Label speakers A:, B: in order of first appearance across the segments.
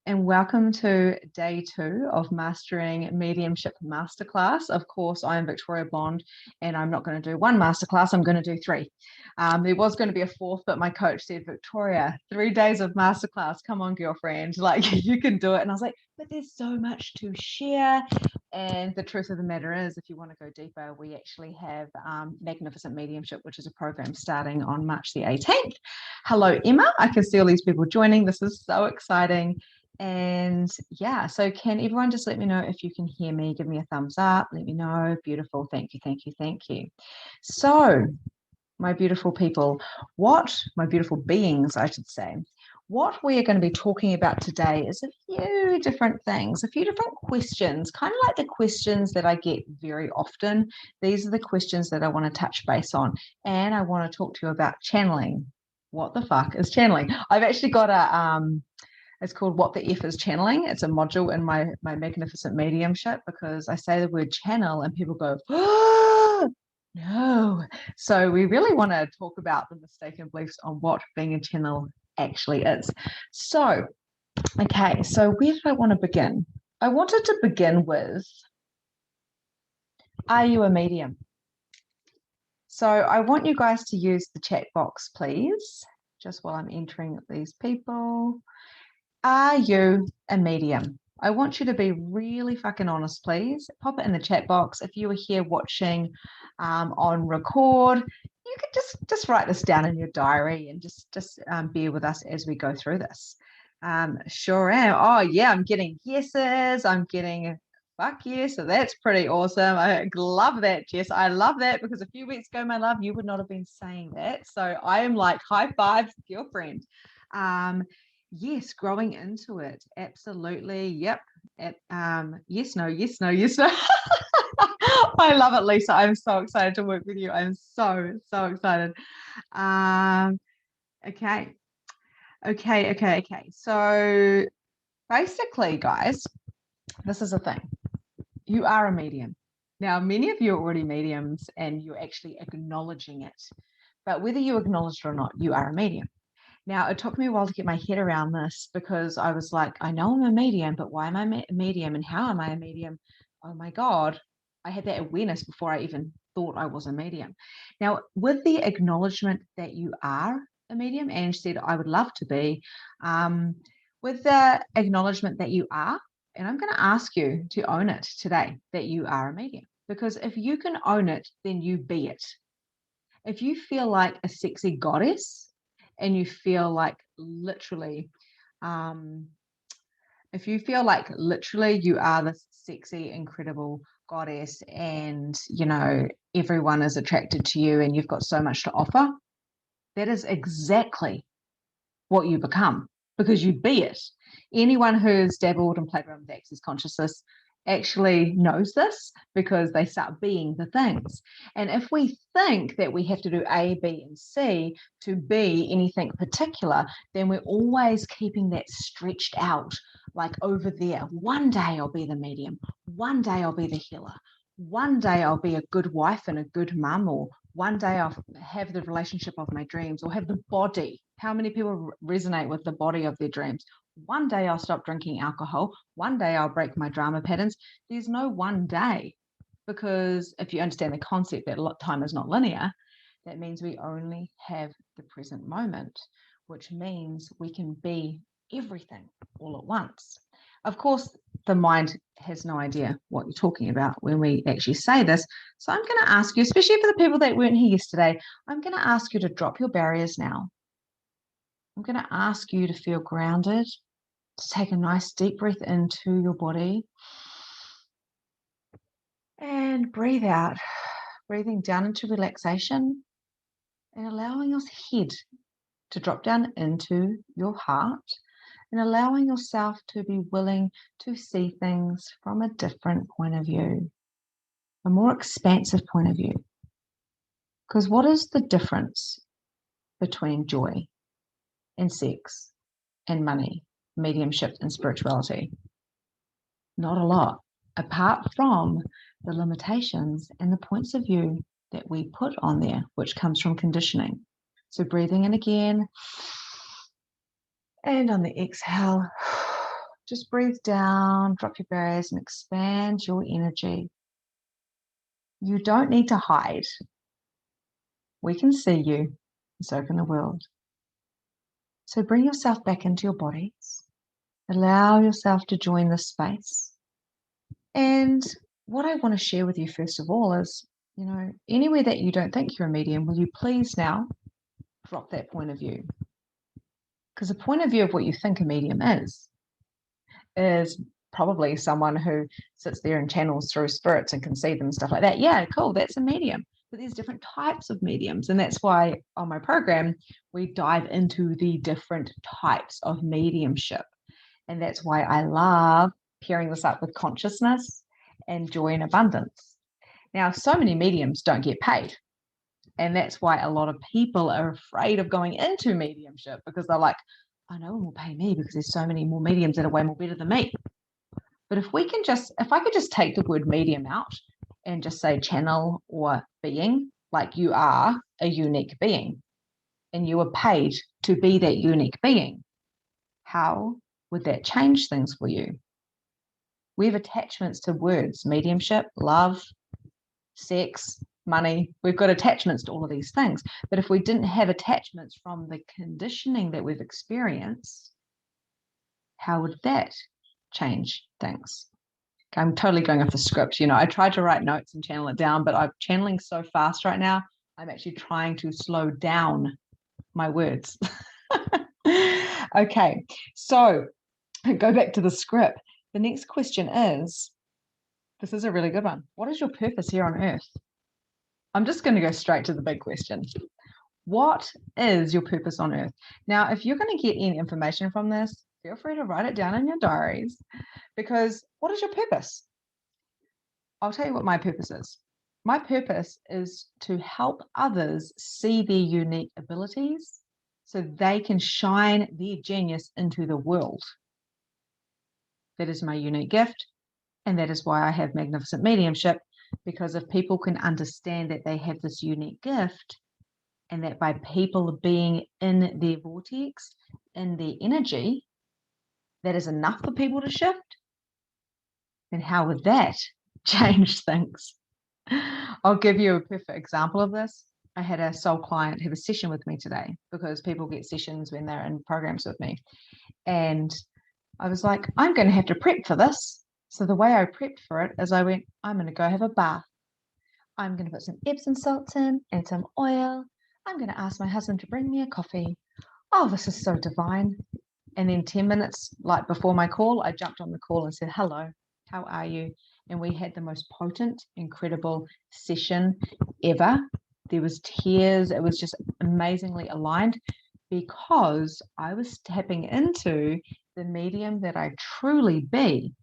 A: and welcome to day 2 of Mastering Mediumship Masterclass. Of course, I am Victoria Bond, and I'm not going to do one masterclass, I'm going to do 3. There was going to be a 4th, but my coach said, Victoria, 3 days of masterclass, come on, girlfriend, like you can do it. And I was like, but there's so much to share. And the truth of the matter is, if you want to go deeper, we actually have Magnificent Mediumship, which is a program starting on March the 18th. Hello, Emma. I can see all these people joining. This is so exciting. And yeah, so can everyone just let me know if you can hear me? Give me a thumbs up. Let me know. Beautiful. Thank you, thank you, thank you. So, my beautiful people, my beautiful beings, I should say, what we are going to be talking about today is a few different things, a few different questions, kind of like the questions that I get very often. These are the questions that I want to touch base on. And I want to talk to you about channeling. What the fuck is channeling? I've actually got it's called What the F is Channeling. It's a module in my Magnificent Mediumship, because I say the word channel and people go, oh, no. So we really want to talk about the mistaken beliefs on what being a channel actually is. So, okay, so where did I want to begin? I wanted to begin with, are you a medium? So I want you guys to use the chat box, please, just while I'm entering these people. Are you a medium? I want you to be really fucking honest, please. Pop it in the chat box. If you were here watching on record, you could just write this down in your diary and just bear with us as we go through this. Sure am. Oh yeah, I'm getting yeses. I'm getting fuck yes. So that's pretty awesome. I love that, Jess. I love that, because a few weeks ago, my love, you would not have been saying that. So I am like, high fives, girlfriend. Yes, growing into it. Absolutely. Yep. Yes, no, yes, no, yes, no. I love it, Lisa. I'm so excited to work with you. I'm so excited. Okay. So basically, guys, this is a thing. You are a medium. Now, many of you are already mediums and you're actually acknowledging it. But whether you acknowledge it or not, you are a medium. Now, it took me a while to get my head around this, because I was like, I know I'm a medium, but why am I a medium and how am I a medium? Oh my God, I had that awareness before I even thought I was a medium. Now, with the acknowledgement that you are a medium, and said, I would love to be, with the acknowledgement that you are, and I'm going to ask you to own it today, that you are a medium. Because if you can own it, then you be it. If you feel like a sexy goddess, and you feel like literally, if you feel like literally you are this sexy, incredible goddess, and everyone is attracted to you and you've got so much to offer, that is exactly what you become, because you be it. Anyone who's dabbled and played around with access consciousness actually knows this, because they start being the things. And if we think that we have to do A, B, and C to be anything particular, then we're always keeping that stretched out, like over there. One day I'll be the medium. One day I'll be the healer. One day I'll be a good wife and a good mum, or one day I'll have the relationship of my dreams, or have the body. How many people resonate with the body of their dreams? One day I'll stop drinking alcohol. One day I'll break my drama patterns. There's no one day, because if you understand the concept that time is not linear, that means we only have the present moment, which means we can be everything all at once. Of course, the mind has no idea what you're talking about when we actually say this. So I'm going to ask you, especially for the people that weren't here yesterday, I'm going to ask you to drop your barriers now. I'm going to ask you to feel grounded, to take a nice deep breath into your body and breathe out, breathing down into relaxation and allowing your head to drop down into your heart, and allowing yourself to be willing to see things from a different point of view, a more expansive point of view. Because what is the difference between joy and sex and money, mediumship and spirituality? Not a lot, apart from the limitations and the points of view that we put on there, which comes from conditioning. So breathing in again, and on the exhale, Just breathe down, drop your barriers, and expand your energy. You don't need to hide. We can see you, and so can the world. So bring yourself back into your bodies. Allow yourself to join this space. And what I want to share with you, first of all, is, anywhere that you don't think you're a medium, will you please now drop that point of view? Because the point of view of what you think a medium is probably someone who sits there and channels through spirits and can see them and stuff like that. Yeah, cool, that's a medium. But there's different types of mediums. And that's why on my program, we dive into the different types of mediumship. And that's why I love pairing this up with consciousness and joy and abundance. Now, so many mediums don't get paid. And that's why a lot of people are afraid of going into mediumship, because they're like, I know one will pay me because there's so many more mediums that are way more better than me. But if I could just take the word medium out and just say channel or being, like you are a unique being and you are paid to be that unique being, how would that change things for you? We have attachments to words: mediumship, love, sex, money. We've got attachments to all of these things. But if we didn't have attachments from the conditioning that we've experienced, how would that change things? I'm totally going off the script. I tried to write notes and channel it down, but I'm channeling so fast right now, I'm actually trying to slow down my words. Okay, so go back to the script. The next question is, this is a really good one. What is your purpose here on earth? I'm just going to go straight to the big question. What is your purpose on earth? Now, if you're going to get any information from this, feel free to write it down in your diaries, because what is your purpose? I'll tell you what my purpose is. My purpose is to help others see their unique abilities so they can shine their genius into the world. That is my unique gift, and that is why I have Magnificent Mediumship, because if people can understand that they have this unique gift, and that by people being in their vortex, in their energy, that is enough for people to shift, then how would that change things? I'll give you a perfect example of this. I had a soul client have a session with me today, because people get sessions when they're in programs with me. And I was like, I'm going to have to prep for this. So the way I prepped for it is I went, I'm going to go have a bath. I'm going to put some Epsom salts in and some oil. I'm going to ask my husband to bring me a coffee. Oh, this is so divine. And then 10 minutes before my call, I jumped on the call and said, hello, how are you? And we had the most potent, incredible session ever. There was tears. It was just amazingly aligned, because I was tapping into the medium that I truly be,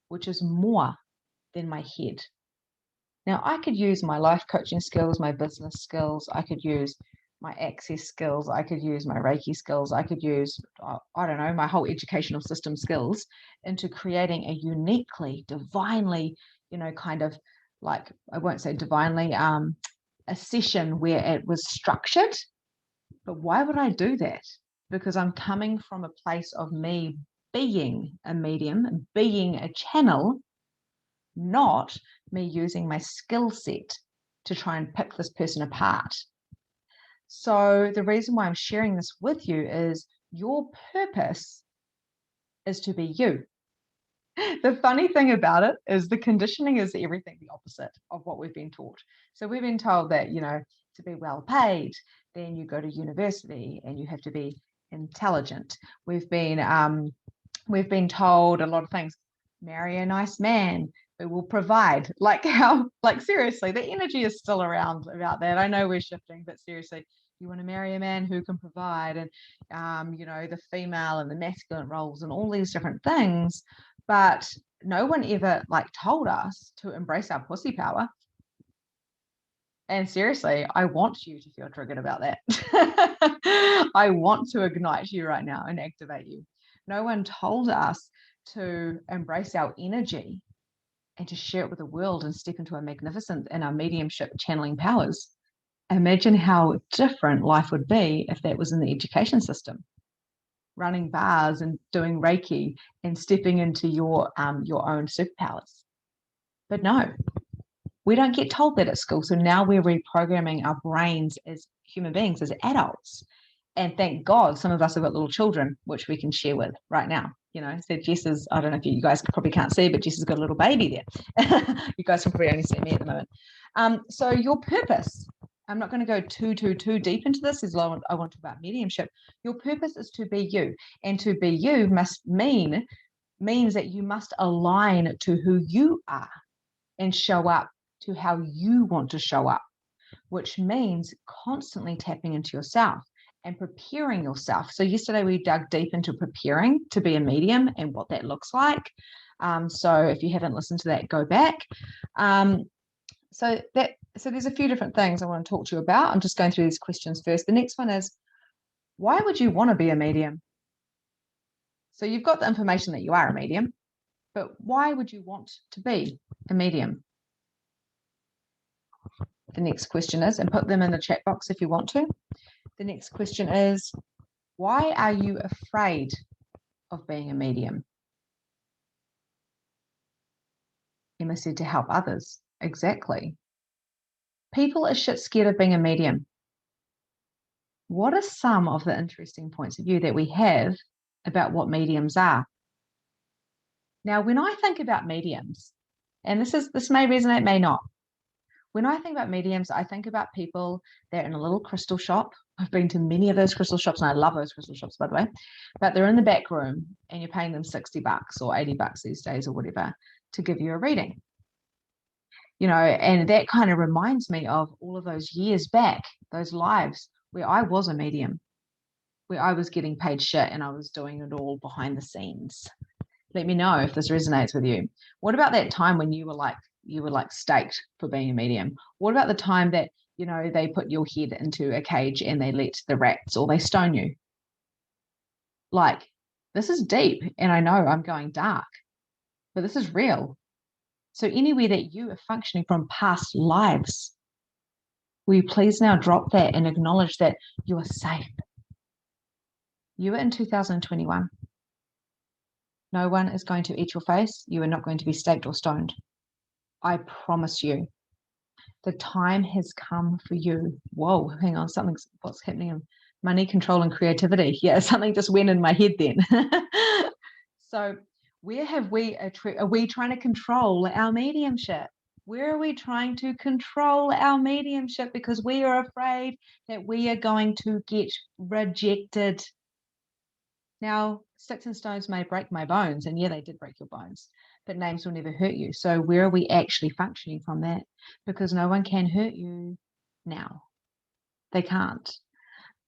A: which is more than my head. Now, I could use my life coaching skills, my business skills. I could use my access skills. I could use my Reiki skills. I could use, I don't know, my whole educational system skills into creating a uniquely, divinely, kind of like, I won't say divinely, a session where it was structured. But why would I do that? Because I'm coming from a place of me being a medium, being a channel, not me using my skill set to try and pick this person apart. So the reason why I'm sharing this with you is your purpose is to be you. The funny thing about it is the conditioning is everything the opposite of what we've been taught. So we've been told that, to be well paid, then you go to university and you have to be intelligent. We've been told a lot of things. Marry a nice man who will provide. Seriously, the energy is still around about that. I know we're shifting, but seriously, you want to marry a man who can provide, and the female and the masculine roles and all these different things. But no one ever told us to embrace our pussy power. And seriously, I want you to feel triggered about that. I want to ignite you right now and activate you. No one told us to embrace our energy and to share it with the world and step into our magnificent and our mediumship channeling powers. Imagine how different life would be if that was in the education system. running bars and doing Reiki and stepping into your own superpowers. But no, we don't get told that at school. So now we're reprogramming our brains as human beings, as adults. And thank God some of us have got little children, which we can share with right now. So Jess is, I don't know if you guys probably can't see, but Jess has got a little baby there. You guys can probably only see me at the moment. So your purpose, I'm not going to go too deep into this as I want to talk about mediumship. Your purpose is to be you. And to be you means that you must align to who you are and show up to how you want to show up, which means constantly tapping into yourself and preparing yourself. So yesterday we dug deep into preparing to be a medium and what that looks like. So if you haven't listened to that, go back. So there's a few different things I want to talk to you about. I'm just going through these questions first. The next one is, why would you want to be a medium? So you've got the information that you are a medium, but why would you want to be a medium? The next question is, and put them in the chat box if you want to. The next question is, why are you afraid of being a medium? Emma said to help others. Exactly. People are shit scared of being a medium. What are some of the interesting points of view that we have about what mediums are? Now, when I think about mediums, and this may resonate, may not. When I think about mediums, I think about people that are in a little crystal shop. I've been to many of those crystal shops, and I love those crystal shops, by the way. But they're in the back room, and you're paying them $60 or $80 these days or whatever to give you a reading. And that kind of reminds me of all of those years back, those lives where I was a medium, where I was getting paid shit and I was doing it all behind the scenes. Let me know if this resonates with you. What about that time when you were like staked for being a medium? What about the time that, they put your head into a cage and they let the rats or they stone you? Like, this is deep, and I know I'm going dark, but this is real. So anywhere that you are functioning from past lives, will you please now drop that and acknowledge that you are safe? You are in 2021. No one is going to eat your face. You are not going to be staked or stoned. I promise you. The time has come for you. Whoa, hang on, what's happening? Money, control, and creativity. Yeah, something just went in my head then. So where are we trying to control our mediumship? Where are we trying to control our mediumship because we are afraid that we are going to get rejected? Now, sticks and stones may break my bones, and yeah, they did break your bones, but names will never hurt you. So where are we actually functioning from that? Because no one can hurt you now. They can't.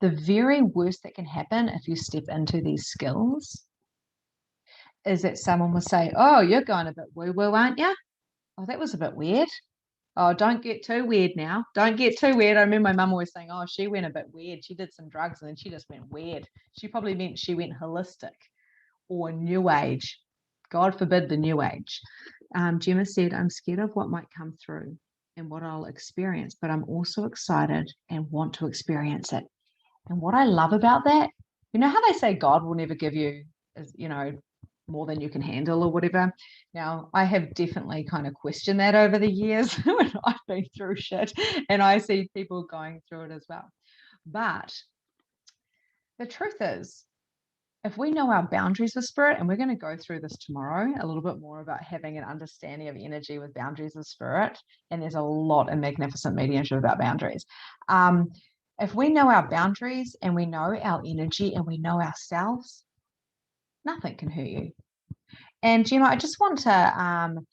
A: The very worst that can happen if you step into these skills is that someone will say, oh, you're going a bit woo-woo, aren't you? Oh, that was a bit weird. Oh, don't get too weird now. Don't get too weird. I remember my mum always saying, oh, she went a bit weird. She did some drugs and then she just went weird. She probably meant she went holistic or new age. God forbid the new age. Gemma said, I'm scared of what might come through and what I'll experience, but I'm also excited and want to experience it. And what I love about that, how they say God will never give you, more than you can handle or whatever. Now, I have definitely kind of questioned that over the years when I've been through shit and I see people going through it as well. But the truth is, if we know our boundaries with spirit, and we're going to go through this tomorrow, a little bit more about having an understanding of energy with boundaries of spirit, and there's a lot in Magnificent Mediumship about boundaries. If we know our boundaries and we know our energy and we know ourselves, nothing can hurt you. And Gemma, I just want to,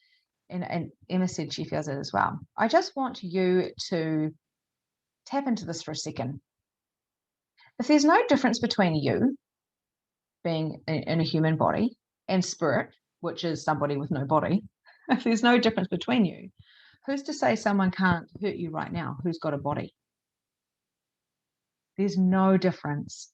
A: and Emma said she feels it as well. I just want you to tap into this for a second. If there's no difference between you being in a human body and spirit, which is somebody with no body, if there's no difference between you, who's to say someone can't hurt you right now who's got a body? There's no difference.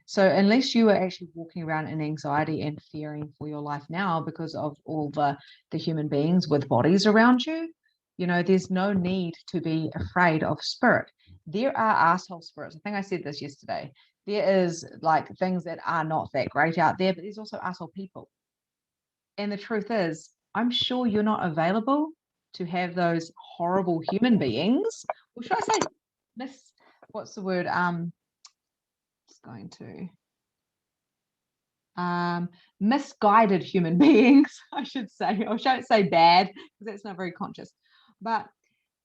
A: So unless you are actually walking around in anxiety and fearing for your life now because of all the human beings with bodies around you, there's no need to be afraid of spirit. There are asshole spirits. I think I said this yesterday. There is like things that are not that great out there, but there's also asshole people. And the truth is, I'm sure you're not available to have those horrible human beings. Or should I say what's the word? Just going to misguided human beings, I should say. I shouldn't say bad because that's not very conscious. But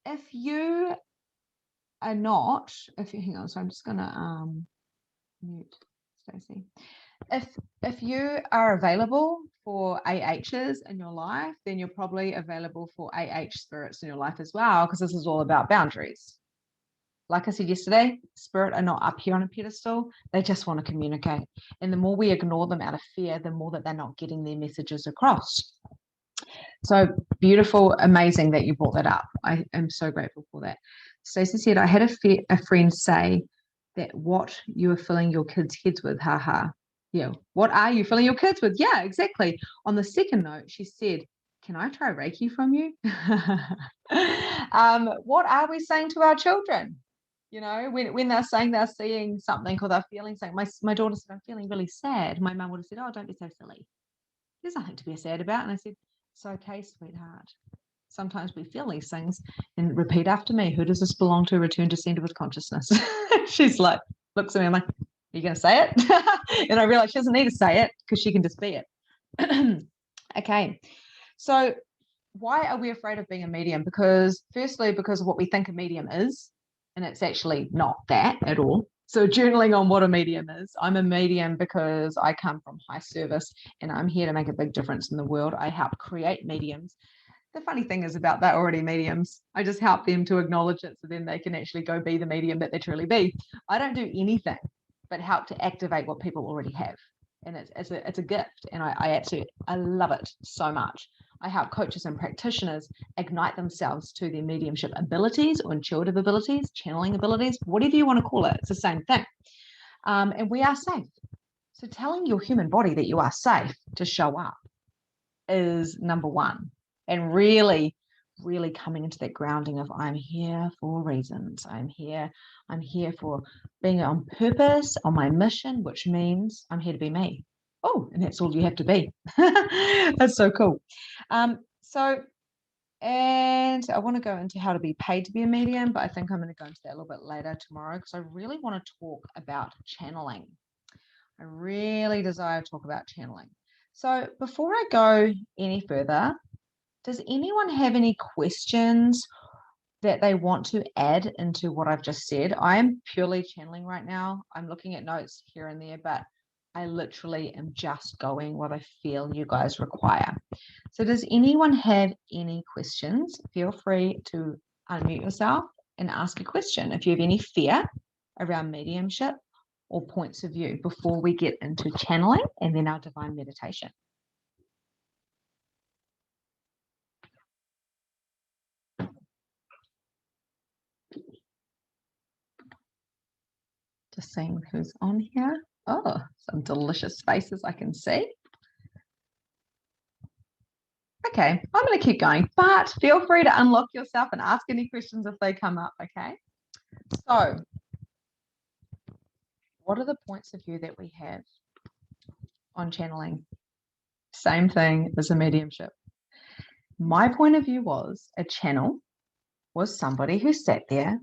A: if you are not, if you hang on, so I'm just gonna mute Stacey. If you are available for AHs in your life, then you're probably available for AH spirits in your life as well, because this is all about boundaries. Like I said yesterday, spirit are not up here on a pedestal. They just want to communicate. And the more we ignore them out of fear, the more that they're not getting their messages across. So beautiful, amazing that you brought that up. I am so grateful for that. Stacey said, I had a friend say that what you are filling your kids' heads with, haha. Yeah, what are you filling your kids with? Yeah, exactly. On the second note, she said, can I try Reiki from you? What are we saying to our children? You know, when they're saying they're seeing something or they're feeling something. My daughter said, I'm feeling really sad. My mum would have said, oh, don't be so silly. There's nothing to be sad about. And I said, it's okay, sweetheart. Sometimes we feel these things. And repeat after me, who does this belong to? Return to center with consciousness. She's like, looks at me, I'm like, are you going to say it? And I realize she doesn't need to say it because she can just be it. Okay. So why are we afraid of being a medium? Because firstly, because of what we think a medium is, and it's actually not that at all. So journaling on what a medium is. I'm a medium because I come from high service and I'm here to make a big difference in the world. I help create mediums. The funny thing is about they're already mediums. I just help them to acknowledge it so then they can actually go be the medium that they truly be. I don't do anything but help to activate what people already have. And it's a gift. And I love it so much. I help coaches and practitioners ignite themselves to their mediumship abilities or intuitive abilities, channeling abilities, whatever you want to call it. It's the same thing. And we are safe. So telling your human body that you are safe to show up is number one. And really, really coming into that grounding of I'm here for reasons. I'm here for being on purpose, on my mission, which means I'm here to be me. Oh, and that's all you have to be. That's so cool. And I want to go into how to be paid to be a medium, but I think I'm going to go into that a little bit later tomorrow because I really want to talk about channeling. I really desire to talk about channeling. So before I go any further, does anyone have any questions that they want to add into what I've just said? I am purely channeling right now. I'm looking at notes here and there, but I literally am just going what I feel you guys require. So does anyone have any questions? Feel free to unmute yourself and ask a question. If you have any fear around mediumship or points of view before we get into channeling and then our divine meditation. Just seeing who's on here. Oh, some delicious faces I can see. Okay, I'm going to keep going, but feel free to unlock yourself and ask any questions if they come up, okay? So, what are the points of view that we have on channeling? Same thing as a mediumship. My point of view was a channel was somebody who sat there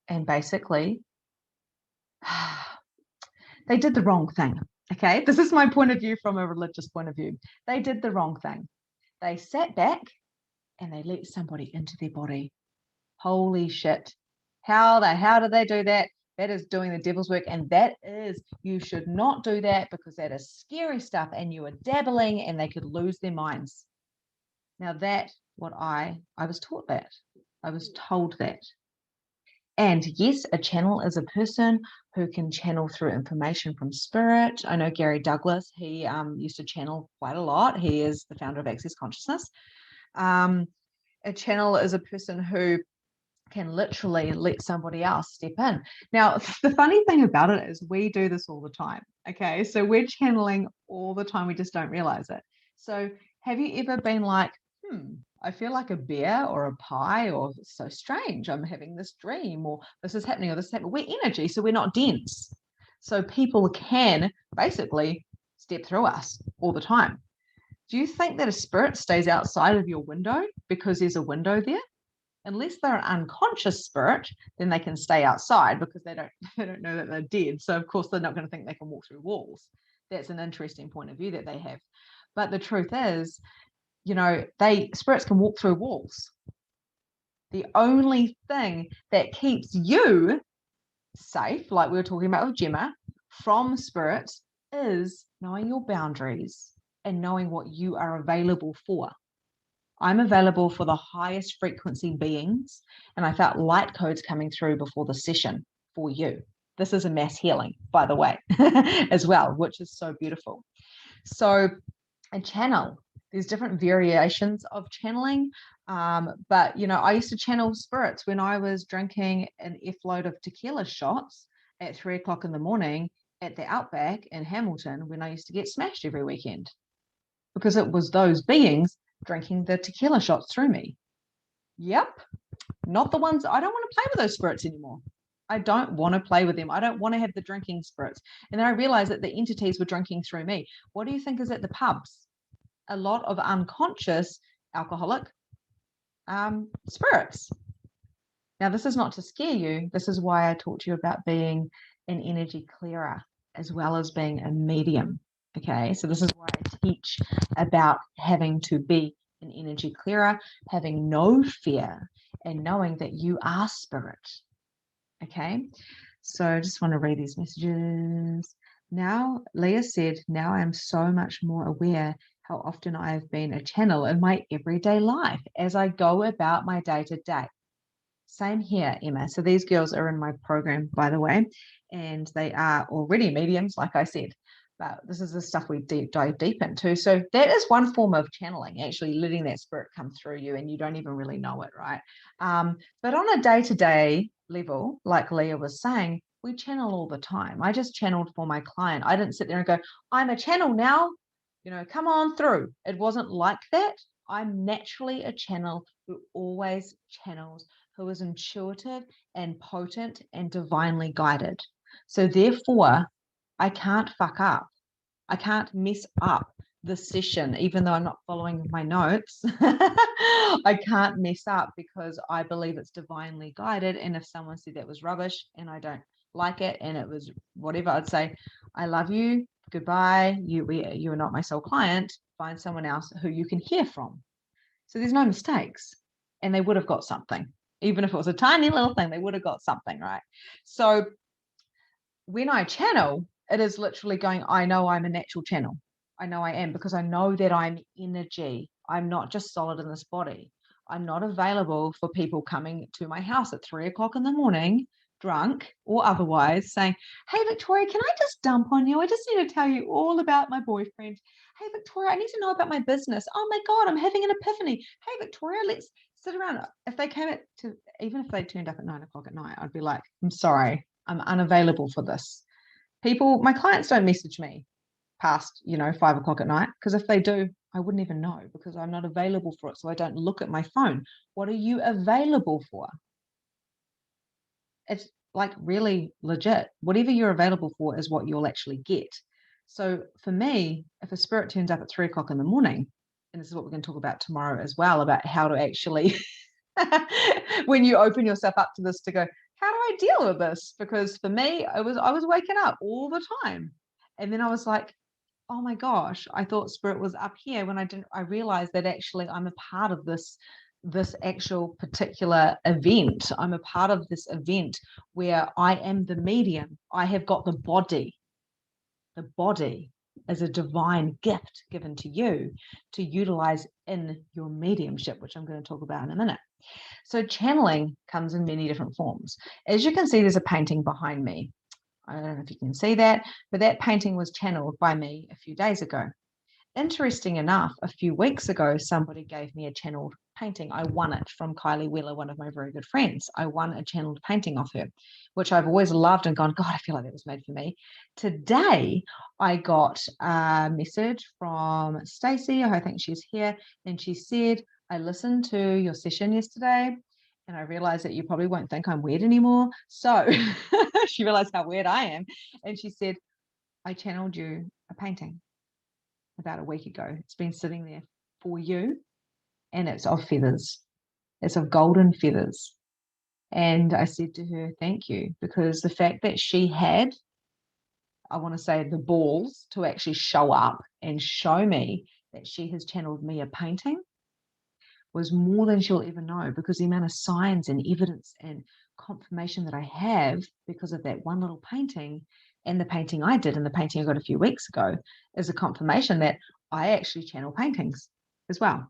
A: and basically they did the wrong thing, okay? This is my point of view from a religious point of view. They did the wrong thing. They sat back and they let somebody into their body. Holy shit. How did they do that? That is doing the devil's work. And that is, you should not do that because that is scary stuff and you are dabbling and they could lose their minds. Now I was taught that. I was told that. And yes, a channel is a person who can channel through information from spirit. I know Gary Douglas, he used to channel quite a lot. He is the founder of Access Consciousness. A channel is a person who can literally let somebody else step in. Now, the funny thing about it is we do this all the time. Okay, so we're channeling all the time. We just don't realize it. So have you ever been like, I feel like a bear or a pie, or it's so strange, I'm having this dream, or this is happening, or this is happening. We're energy, so we're not dense. So people can basically step through us all the time. Do you think that a spirit stays outside of your window because there's a window there? Unless they're an unconscious spirit, then they can stay outside because they don't know that they're dead. So of course they're not going to think they can walk through walls. That's an interesting point of view that they have. But the truth is, spirits can walk through walls. The only thing that keeps you safe, like we were talking about with Gemma, from spirits is knowing your boundaries and knowing what you are available for. I'm available for the highest frequency beings, and I felt light codes coming through before the session for you. This is a mass healing, by the way, as well, which is so beautiful. So a channel, there's different variations of channeling, but I used to channel spirits when I was drinking an F-load of tequila shots at 3 o'clock in the morning at the Outback in Hamilton when I used to get smashed every weekend, because it was those beings drinking the tequila shots through me. Yep, not the ones. I don't want to play with those spirits anymore. I don't want to play with them. I don't want to have the drinking spirits. And then I realized that the entities were drinking through me. What do you think is at the pubs? A lot of unconscious alcoholic spirits. Now, this is not to scare you. This is why I talked to you about being an energy clearer as well as being a medium. Okay, so this is why I teach about having to be an energy clearer, having no fear, and knowing that you are spirit. Okay, so I just want to read these messages. Now, Leah said, now I am so much more aware how often I have been a channel in my everyday life as I go about my day-to-day. Same here, Emma. So these girls are in my program, by the way, and they are already mediums, like I said. But this is the stuff we dive deep into. So that is one form of channeling, actually letting that spirit come through you, and you don't even really know it, right? But on a day-to-day level, like Leah was saying, we channel all the time. I just channeled for my client. I didn't sit there and go, I'm a channel now, come on through. It wasn't like that. I'm naturally a channel who always channels, who is intuitive and potent and divinely guided. So therefore, I can't fuck up. I can't mess up the session, even though I'm not following my notes. I can't mess up because I believe it's divinely guided. And if someone said that was rubbish and I don't like it and it was whatever, I'd say, I love you. Goodbye. You are not my soul client. Find someone else who you can hear from. So there's no mistakes. And they would have got something. Even if it was a tiny little thing, they would have got something, right? So when I channel, it is literally going, I know I'm a natural channel. I know I am, because I know that I'm energy. I'm not just solid in this body. I'm not available for people coming to my house at 3 o'clock in the morning, drunk or otherwise, saying, hey, Victoria, can I just dump on you? I just need to tell you all about my boyfriend. Hey, Victoria, I need to know about my business. Oh my God, I'm having an epiphany. Hey, Victoria, let's sit around. If they came even if they turned up at 9 o'clock at night, I'd be like, I'm sorry, I'm unavailable for this. My clients don't message me past 5 o'clock at night, because if they do, I wouldn't even know, because I'm not available for it. So I don't look at my phone. What are you available for? It's like really legit. Whatever you're available for is what you'll actually get. So for me, if a spirit turns up at 3 o'clock in the morning, and this is what we're going to talk about tomorrow as well, about how to actually when you open yourself up to this, to go, how do I deal with this? Because for me, I was waking up all the time. And then I was like, oh my gosh, I thought spirit was up here, when I realized that actually I'm a part of this actual particular event. I'm a part of this event where I am the medium. I have got the body. The body is a divine gift given to you to utilize in your mediumship, which I'm going to talk about in a minute. So channeling comes in many different forms. As you can see, there's a painting behind me. I don't know if you can see that, but that painting was channeled by me a few days ago. Interesting enough, a few weeks ago, somebody gave me a channeled painting. I won it from Kylie Wheeler, one of my very good friends. I won a channeled painting off her, which I've always loved and gone, God, I feel like that was made for me. Today, I got a message from Stacey, I think she's here, and she said, I listened to your session yesterday, and I realized that you probably won't think I'm weird anymore. So She realized how weird I am. And she said, I channeled you a painting about a week ago. It's been sitting there for you, and it's of feathers. It's of golden feathers. And I said to her, thank you, because the fact that she had, I want to say, the balls to actually show up and show me that she has channeled me a painting was more than she'll ever know, because the amount of signs and evidence and confirmation that I have because of that one little painting, and the painting I did and the painting I got a few weeks ago, is a confirmation that I actually channel paintings as well.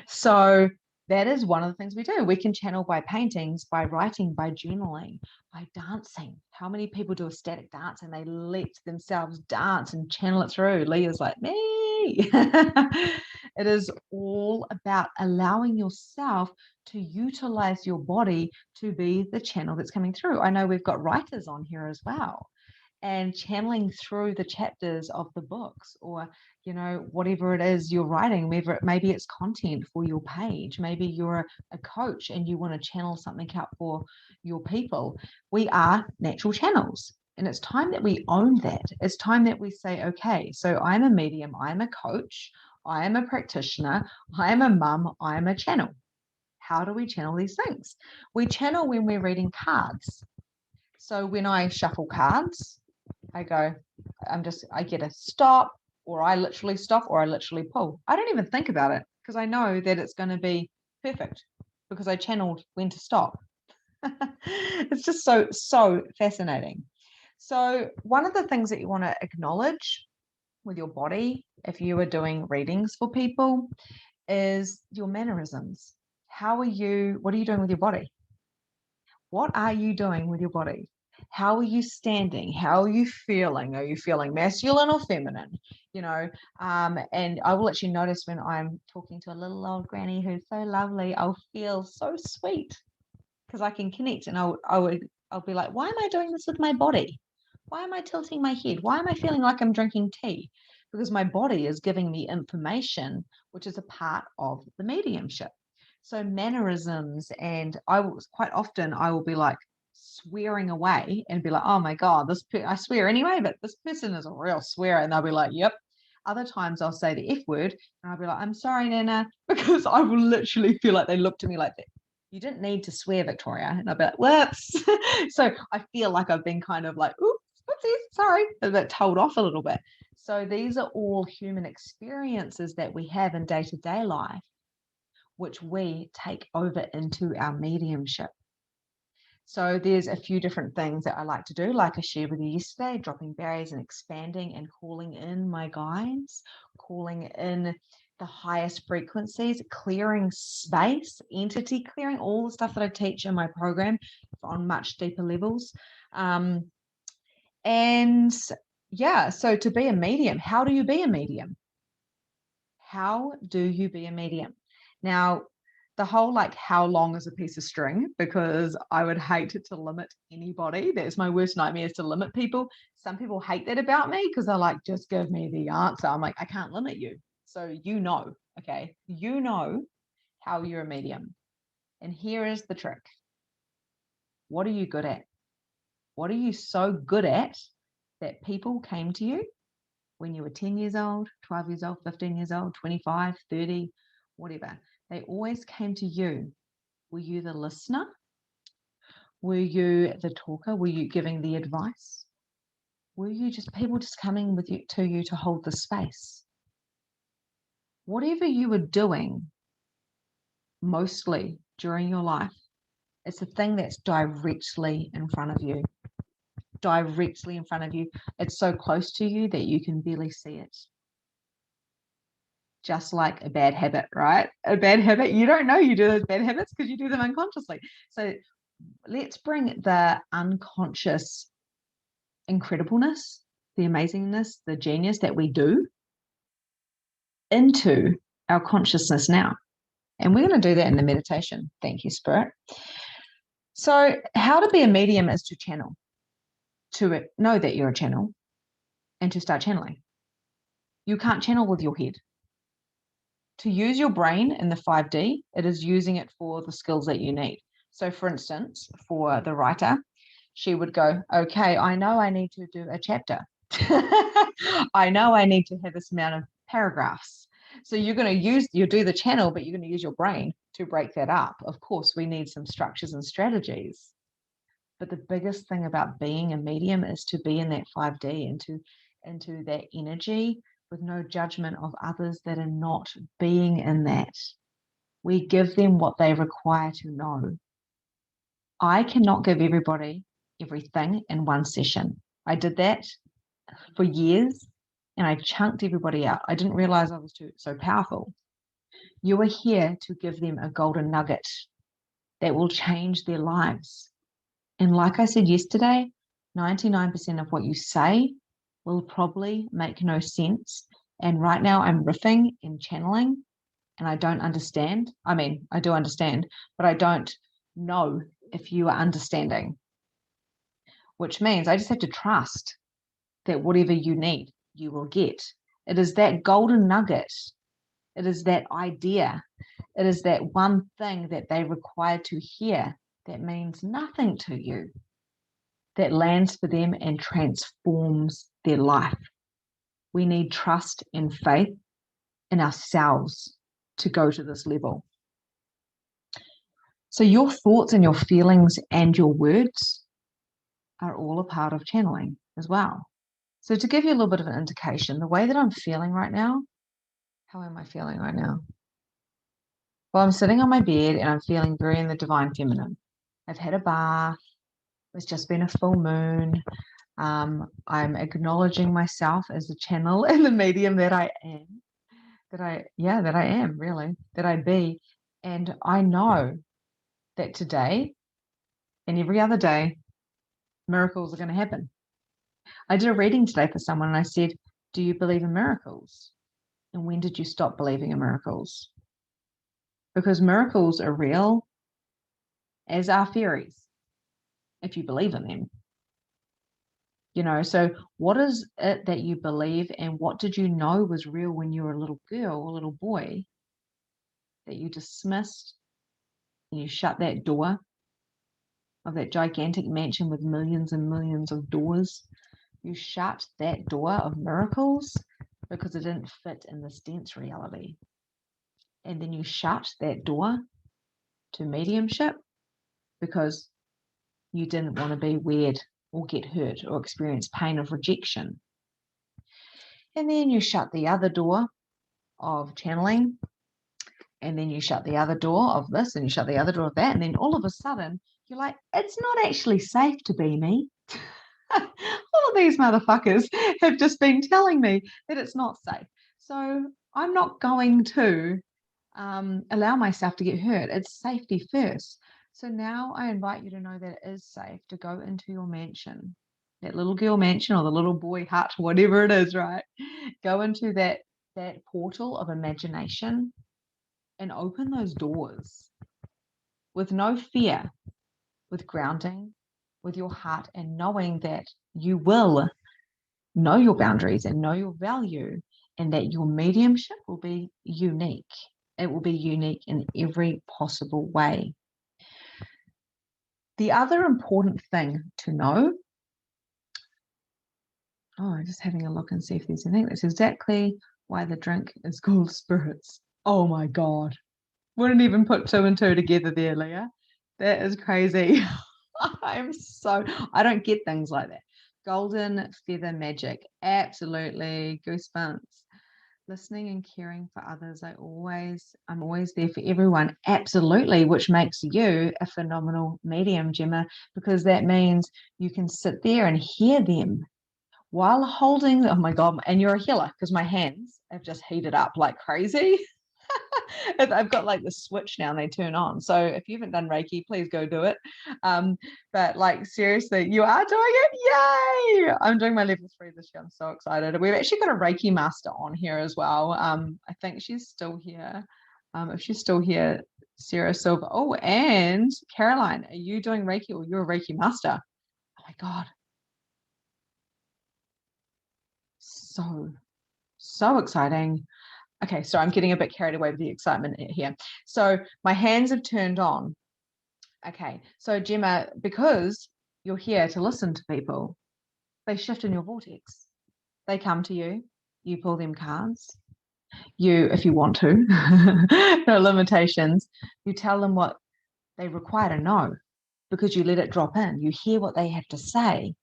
A: So that is one of the things we do. We can channel by paintings, by writing, by journaling, by dancing. How many people do a static dance and they let themselves dance and channel it through? Leah's like, me. It is all about allowing yourself to utilize your body to be the channel that's coming through. I know we've got writers on here as well, and channeling through the chapters of the books, or whatever it is you're writing, maybe it's content for your page, maybe you're a coach and you want to channel something out for your people. We are natural channels, and it's time that we own that. It's time that we say, okay, so I'm a medium, I'm a coach, I am a practitioner, I am a mum, I am a channel. How do we channel these things? We channel when we're reading cards. So when I shuffle cards, I go, I get a stop, or I literally stop, or I literally pull. I don't even think about it, because I know that it's going to be perfect, because I channeled when to stop. It's just so fascinating. So one of the things that you want to acknowledge with your body, if you are doing readings for people, is your mannerisms. What are you doing with your body? What are you doing with your body? How are you standing? How are you feeling? Are you feeling masculine or feminine? And I will actually notice when I'm talking to a little old granny who's so lovely, I'll feel so sweet, because I can connect, and I'll be like, why am I doing this with my body? Why am I tilting my head? Why am I feeling like I'm drinking tea? Because my body is giving me information, which is a part of the mediumship. So mannerisms, and I will be like swearing away and be like, oh my God, I swear anyway, but this person is a real swearer. And they'll be like, yep. Other times I'll say the F word and I'll be like, I'm sorry, Nana, because I will literally feel like they look to me like that. You didn't need to swear, Victoria. And I'll be like, whoops. So I feel like I've been kind of like, oops, whoopsies, sorry, a bit told off a little bit. So these are all human experiences that we have in day-to-day life, which we take over into our mediumship. So there's a few different things that I like to do, like I shared with you yesterday, dropping barriers and expanding and calling in my guides, calling in the highest frequencies, clearing space, entity clearing, all the stuff that I teach in my program on much deeper levels. And yeah, so to be a medium, how do you be a medium? How do you be a medium? Now, the whole how long is a piece of string, because I would hate to limit anybody. That's my worst nightmare, is to limit people. Some people hate that about me, because they're like, just give me the answer. I'm like, I can't limit you. So okay, you know how you're a medium. And here is the trick. What are you good at? What are you so good at that people came to you when you were 10 years old, 12 years old, 15 years old, 25, 30, whatever? They always came to you. Were you the listener? Were you the talker? Were you giving the advice? Were you just people just coming to you to hold the space? Whatever you were doing mostly during your life, it's a thing that's directly in front of you. Directly in front of you. It's so close to you that you can barely see it. Just like a bad habit, right? A bad habit, you don't know you do those bad habits because you do them unconsciously. So let's bring the unconscious incredibleness, the amazingness, the genius that we do into our consciousness now. And we're going to do that in the meditation. Thank you, Spirit. So how to be a medium is to channel, to know that you're a channel, and to start channeling. You can't channel with your head. To use your brain in the 5D, it is using it for the skills that you need. So for instance, for the writer, she would go, okay, I know I need to do a chapter. I know I need to have this amount of paragraphs. So you're going to you do the channel, but you're going to use your brain to break that up. Of course, we need some structures and strategies. But the biggest thing about being a medium is to be in that 5D, into that energy with no judgment of others that are not being in that. We give them what they require to know. I cannot give everybody everything in one session. I did that for years and I chunked everybody out. I didn't realize I was so powerful. You are here to give them a golden nugget that will change their lives. And like I said yesterday, 99% of what you say will probably make no sense. And right now I'm riffing and channeling and I don't understand. I mean, I do understand, but I don't know if you are understanding, which means I just have to trust that whatever you need, you will get. It is that golden nugget. It is that idea. It is that one thing that they require to hear that means nothing to you, that lands for them and transforms their life. We need trust and faith in ourselves to go to this level. So your thoughts and your feelings and your words are all a part of channeling as well. So to give you a little bit of an indication, the way that I'm feeling right now, how am I feeling right now? Well, I'm sitting on my bed and I'm feeling very in the divine feminine. I've had a bath. It's just been a full moon. I'm acknowledging myself as the channel and the medium that I am, that I am really, that I be. And I know that today and every other day, miracles are going to happen. I did a reading today for someone and I said, do you believe in miracles? And when did you stop believing in miracles? Because miracles are real, as are fairies, if you believe in them. You know, so what is it that you believe and what did you know was real when you were a little girl or a little boy that you dismissed and you shut that door of that gigantic mansion with millions and millions of doors? You shut that door of miracles because it didn't fit in this dense reality. And then you shut that door to mediumship because you didn't want to be weird or get hurt or experience pain of rejection. And then you shut the other door of channeling, and then you shut the other door of this, and you shut the other door of that, and then all of a sudden you're like, it's not actually safe to be me. All of these motherfuckers have just been telling me that it's not safe. So I'm not going to allow myself to get hurt. It's safety first. So now I invite you to know that it is safe to go into your mansion, that little girl mansion or the little boy hut, whatever it is, right? Go into that portal of imagination and open those doors with no fear, with grounding, with your heart, and knowing that you will know your boundaries and know your value, and that your mediumship will be unique. It will be unique in every possible way. The other important thing to know, I'm just having a look and see if there's anything. That's exactly why the drink is called spirits. Oh my God. Wouldn't even put two and two together there, Leah. That is crazy. I don't get things like that. Golden feather magic. Absolutely. Goosebumps. Listening and caring for others. I'm always there for everyone. Absolutely. Which makes you a phenomenal medium, Gemma, because that means you can sit there and hear them while holding, oh my God, and you're a healer because my hands have just heated up like crazy. I've got like the switch now and they turn on. So if you haven't done Reiki, please go do it. But like seriously, you are doing it. Yay! I'm doing my level 3 this year. I'm so excited. We've actually got a Reiki master on here as well. I think she's still here. If she's still here, Sarah Silva. Oh, and Caroline, are you doing Reiki or you're a Reiki master? Oh my God. So exciting. Okay, so I'm getting a bit carried away with the excitement here. So my hands have turned on. Okay, so Gemma, because You're here to listen to people. They shift in your vortex. They come to you. You pull them cards. You, if you want to, no limitations. You tell them what they require to know because you let it drop in. You hear what they have to say,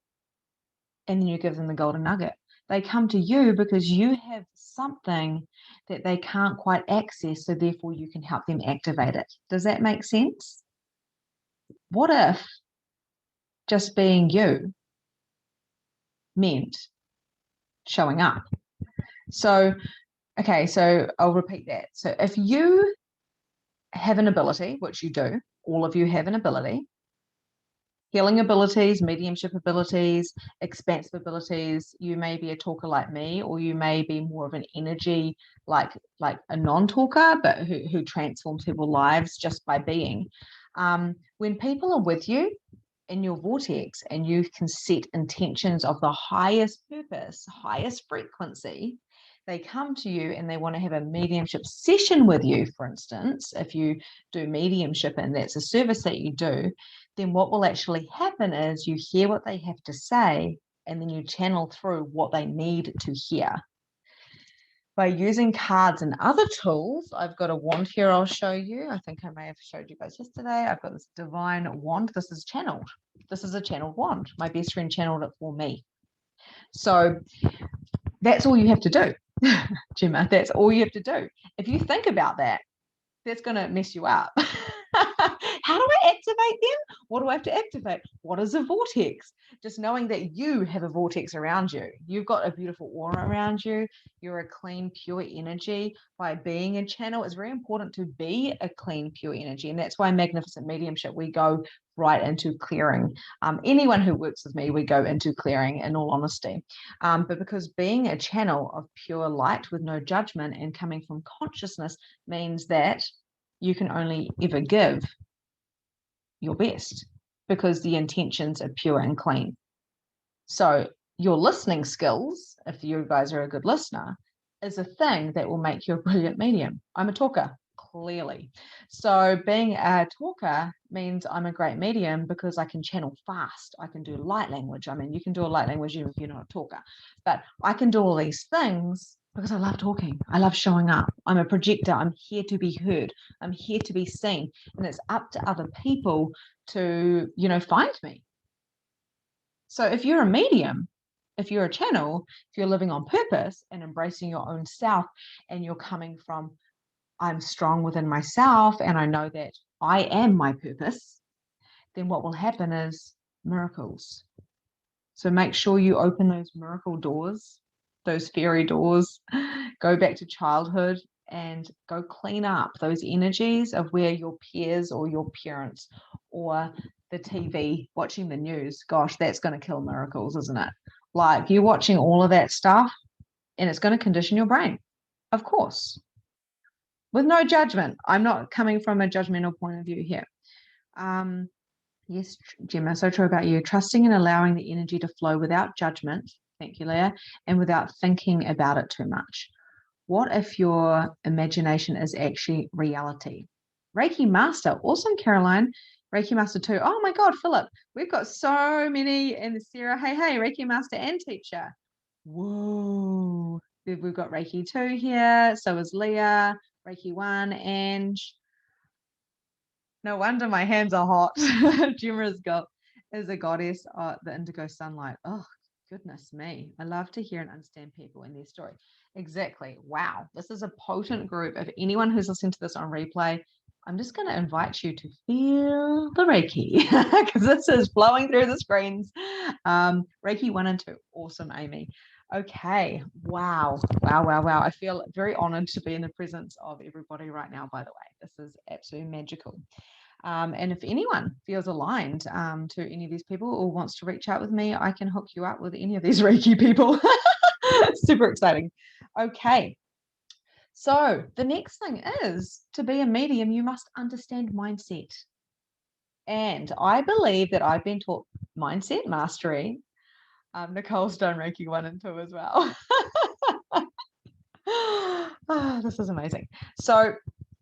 A: and then you give them the golden nugget. They come to you because you have something that they can't quite access, so therefore you can help them activate it. Does that make sense? What if just being you meant showing up? So, okay, so I'll repeat that. So if you have an ability, which you do, all of you have an ability, healing abilities, mediumship abilities, expansive abilities. You may be a talker like me, or you may be more of an energy like a non-talker, but who transforms people's lives just by being. When people are with you in your vortex and you can set intentions of the highest purpose, highest frequency, they come to you and they want to have a mediumship session with you, for instance. If you do mediumship and that's a service that you do, then what will actually happen is you hear what they have to say and then you channel through what they need to hear. By using cards and other tools, I've got a wand here I'll show you. I think I may have showed you guys yesterday. I've got this divine wand. This is channeled. This is a channeled wand. My best friend channeled it for me. So that's all you have to do, Gemma. That's all you have to do. If you think about that, that's going to mess you up. How do I activate them? What do I have to activate? What is a vortex? Just knowing that you have a vortex around you. You've got a beautiful aura around you. You're a clean, pure energy. By being a channel, it's very important to be a clean, pure energy. And that's why Magnificent Mediumship, we go right into clearing. Anyone who works with me, we go into clearing, in all honesty. But because being a channel of pure light with no judgment and coming from consciousness means that you can only ever give your best because the intentions are pure and clean. So your listening skills, if you guys are a good listener, is a thing that will make you a brilliant medium. I'm a talker, clearly. So being a talker means I'm a great medium because I can channel fast. I can do light language. I mean, you can do a light language even if you're not a talker, but I can do all these things because I love talking. I love showing up. I'm a projector. I'm here to be heard. I'm here to be seen. And it's up to other people to, find me. So if you're a medium, if you're a channel, if you're living on purpose and embracing your own self, and you're coming from, I'm strong within myself and I know that I am my purpose, then what will happen is miracles. So make sure you open those miracle doors, those fairy doors, go back to childhood and go clean up those energies of where your peers or your parents or the TV watching the news. Gosh, that's going to kill miracles, isn't it? Like you're watching all of that stuff and it's going to condition your brain, of course, with no judgment. I'm not coming from a judgmental point of view here. Yes, Gemma, so true about you. Trusting and allowing the energy to flow without judgment, thank you, Leah, and without thinking about it too much. What if your imagination is actually reality? Reiki Master, awesome, Caroline. Reiki Master 2. Oh my God, Philip, we've got so many. And Sarah, hey, Reiki Master and teacher. Whoa. We've got Reiki 2 here. So is Leah, Reiki 1, and no wonder my hands are hot. Gemma is a goddess of the indigo sunlight. Oh, goodness me. I love to hear and understand people and their story. Exactly. Wow. This is a potent group. If anyone who's listening to this on replay, I'm just going to invite you to feel the Reiki because this is flowing through the screens. Reiki 1 and 2. Awesome, Amy. Okay. Wow. I feel very honored to be in the presence of everybody right now, by the way. This is absolutely magical. And if anyone feels aligned to any of these people or wants to reach out with me, I can hook you up with any of these Reiki people. Super exciting. Okay. So the next thing is, to be a medium, you must understand mindset. And I believe that I've been taught mindset mastery. Nicole's done Reiki 1 and 2 as well. Oh, this is amazing. So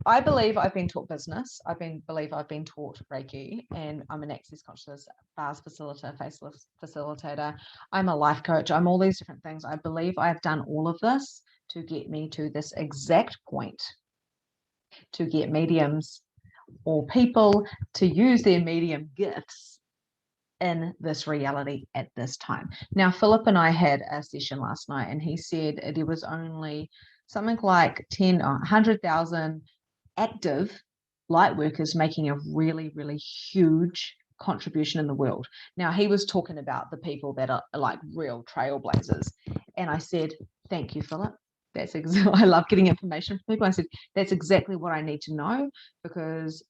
A: I believe I've been taught business. Believe I've been taught Reiki, and I'm an access conscious bars facilitator, faceless facilitator. I'm a life coach. I'm all these different things. I believe I've done all of this to get me to this exact point, to get mediums or people to use their medium gifts in this reality at this time. Now, Philip and I had a session last night, and he said there was only something like 10 or 100,000 active light workers making a really, really huge contribution in the world. Now, he was talking about the people that are like real trailblazers. And I said, thank you, Philip. That's I love getting information from people. I said, that's exactly what I need to know, because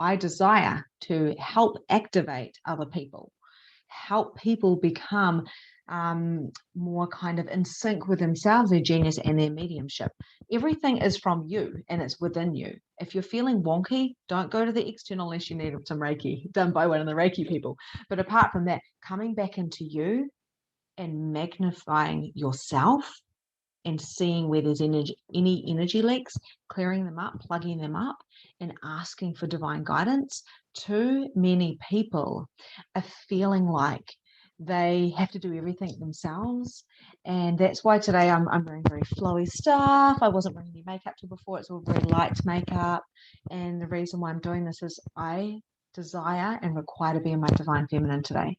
A: I desire to help activate other people, help people become more kind of in sync with themselves, their genius, and their mediumship. Everything is from you, and it's within you. If you're feeling wonky, don't go to the external unless you need some Reiki done by one of the Reiki people. But apart from that, coming back into you and magnifying yourself and seeing where there's any energy leaks, clearing them up, plugging them up, and asking for divine guidance. Too many people are feeling like they have to do everything themselves. And that's why today I'm wearing very flowy stuff. I wasn't wearing any makeup till before. It's all very light makeup. And the reason why I'm doing this is I desire and require to be in my divine feminine today,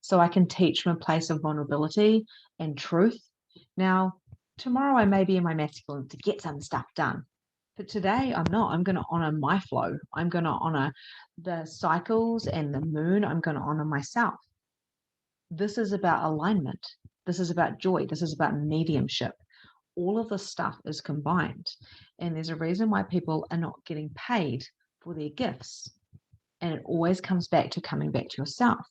A: so I can teach from a place of vulnerability and truth. Now, tomorrow I may be in my masculine to get some stuff done, but today I'm not. I'm going to honor my flow. I'm going to honor the cycles and the moon. I'm going to honor myself. This is about alignment. This is about joy. This is about mediumship. All of this stuff is combined, and there's a reason why people are not getting paid for their gifts, and it always comes back to coming back to yourself.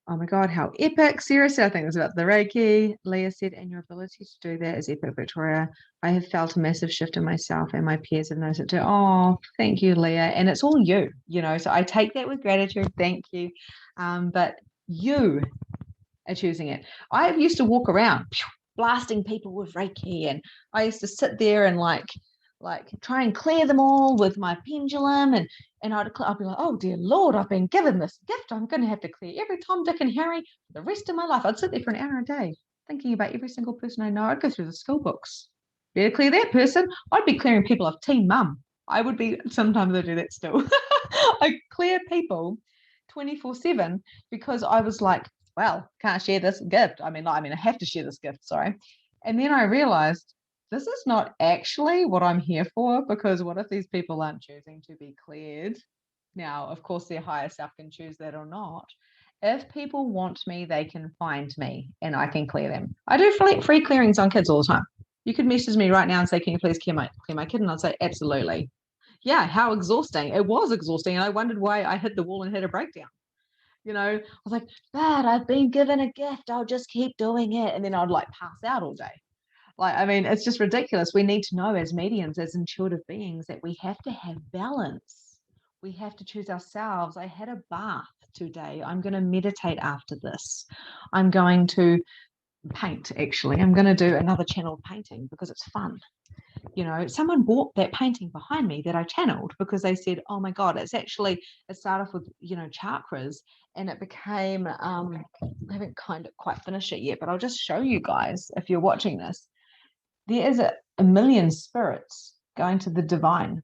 A: Oh my God, how epic. Seriously, I think it was about the Reiki. Leah said, and your ability to do that is epic, Victoria. I have felt a massive shift in myself, and my peers have noticed it too. Oh, thank you, Leah. And it's all you, so I take that with gratitude. Thank you. But you are choosing it. I used to walk around blasting people with Reiki, and I used to sit there and like try and clear them all with my pendulum, and I'd be like, oh dear Lord, I've been given this gift. I'm going to have to clear every Tom, Dick, and Harry for the rest of my life. I'd sit there for an hour a day thinking about every single person I know. I'd go through the school books. Better clear that person. I'd be clearing people of Team Mum. I would be, sometimes I do that still. I clear people 24/7 because I was like, well, can't share this gift. I have to share this gift, sorry. And then I realized this is not actually what I'm here for, because what if these people aren't choosing to be cleared? Now, of course, their higher self can choose that or not. If people want me, they can find me and I can clear them. I do free clearings on kids all the time. You could message me right now and say, can you please clear my kid? And I'd say, absolutely. Yeah, how exhausting. It was exhausting. And I wondered why I hit the wall and had a breakdown. I was like, but I've been given a gift. I'll just keep doing it. And then I'd pass out all day. It's just ridiculous. We need to know as mediums, as intuitive beings, that we have to have balance. We have to choose ourselves. I had a bath today. I'm going to meditate after this. I'm going to paint, actually. I'm going to do another channeled painting because it's fun. Someone bought that painting behind me that I channeled because they said, oh my God, it started off with, chakras, and it became, I haven't kind of quite finished it yet, but I'll just show you guys if you're watching this. There is a million spirits going to the divine,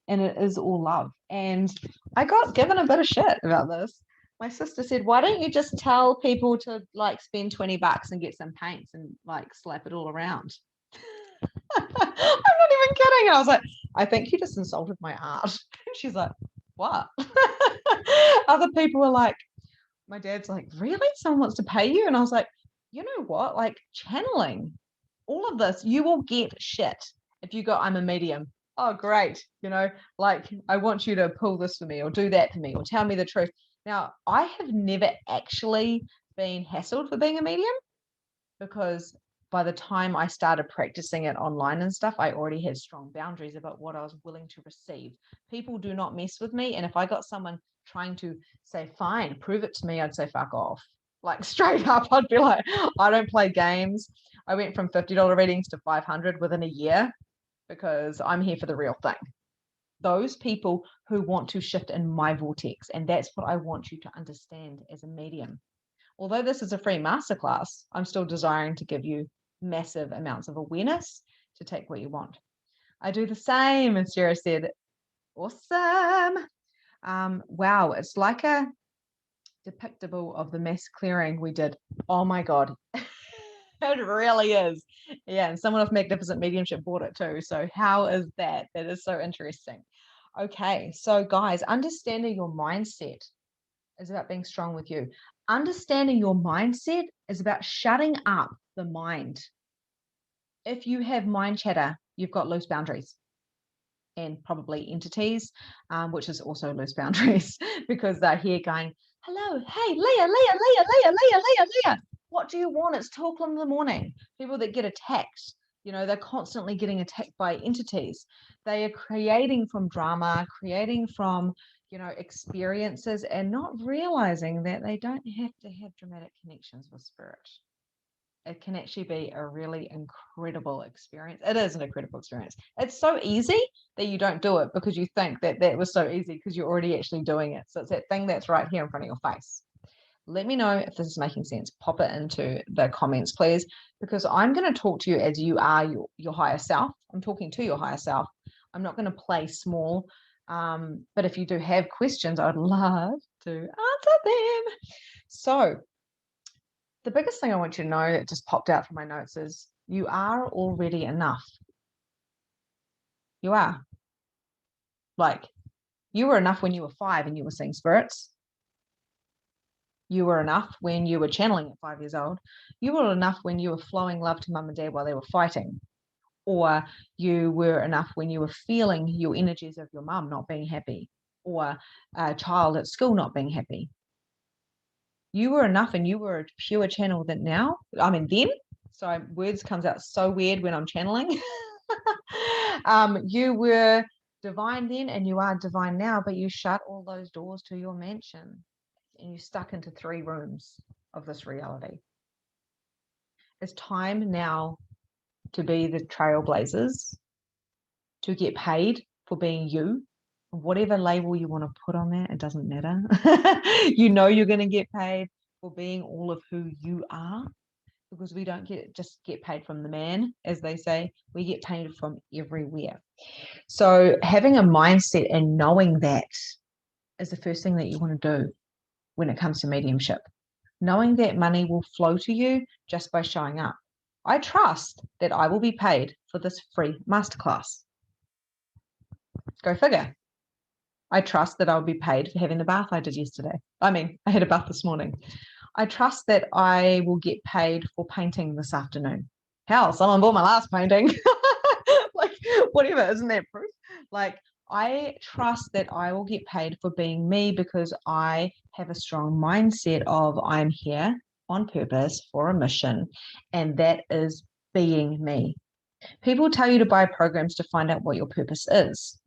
A: and it is all love. And I got given a bit of shit about this. My sister said, why don't you just tell people to spend $20 and get some paints and slap it all around? I'm not even kidding. I was like, I think you just insulted my art. She's like, what? Other people were like, my dad's like, really? Someone wants to pay you? And I was like, you know what? Channeling, all of this, you will get shit if you go, I'm a medium. Oh, great. I want you to pull this for me or do that for me or tell me the truth. Now, I have never actually been hassled for being a medium, because by the time I started practicing it online and stuff, I already had strong boundaries about what I was willing to receive. People do not mess with me. And if I got someone trying to say, fine, prove it to me, I'd say, fuck off. Like straight up, I'd be like, I don't play games. I went from $50 readings to 500 within a year because I'm here for the real thing. Those people who want to shift in my vortex. And that's what I want you to understand as a medium. Although this is a free masterclass, I'm still desiring to give you massive amounts of awareness to take what you want. I do the same. And Sarah said, awesome. Wow, it's like a depictable of the mass clearing we did. Oh my God. It really is. Yeah, and someone of Magnificent Mediumship bought it too. So how is that? That is so interesting. Okay, so guys, understanding your mindset is about being strong with you. Understanding your mindset is about shutting up the mind. If you have mind chatter, you've got loose boundaries and probably entities, which is also loose boundaries because they're here going, hello, hey, Leah. What do you want? It's 2 o'clock in the morning. People that get attacked, they're constantly getting attacked by entities. They are creating from drama, creating from, experiences and not realizing that they don't have to have dramatic connections with spirit. It can actually be a really incredible experience. It is an incredible experience. It's so easy that you don't do it because you think that that was so easy because you're already actually doing it. So it's that thing that's right here in front of your face. Let me know if this is making sense. Pop it into the comments, please, because I'm going to talk to you as you are your higher self. I'm talking to your higher self. I'm not going to play small. But if you do have questions, I'd love to answer them. So the biggest thing I want you to know that just popped out from my notes is you are already enough. You are. Like, you were enough when you were 5 and you were seeing spirits. You were enough when you were channeling at 5 years old. You were enough when you were flowing love to mum and dad while they were fighting. Or you were enough when you were feeling your energies of your mum not being happy, or a child at school not being happy. You were enough and you were a pure channel that now, then, so words comes out so weird when I'm channeling. You were divine then and you are divine now, but you shut all those doors to your mansion and you stuck into 3 rooms of this reality. It's time now to be the trailblazers, to get paid for being you. Whatever label you want to put on that, it doesn't matter. You're going to get paid for being all of who you are, because we don't just get paid from the man, as they say. We get paid from everywhere. So having a mindset and knowing that is the first thing that you want to do when it comes to mediumship. Knowing that money will flow to you just by showing up. I trust that I will be paid for this free masterclass. Go figure. I trust that I'll be paid for having the bath I did yesterday. I had a bath this morning. I trust that I will get paid for painting this afternoon. Hell, someone bought my last painting. Like, whatever, isn't that proof? Like, I trust that I will get paid for being me because I have a strong mindset of I'm here on purpose for a mission, and that is being me. People tell you to buy programs to find out what your purpose is.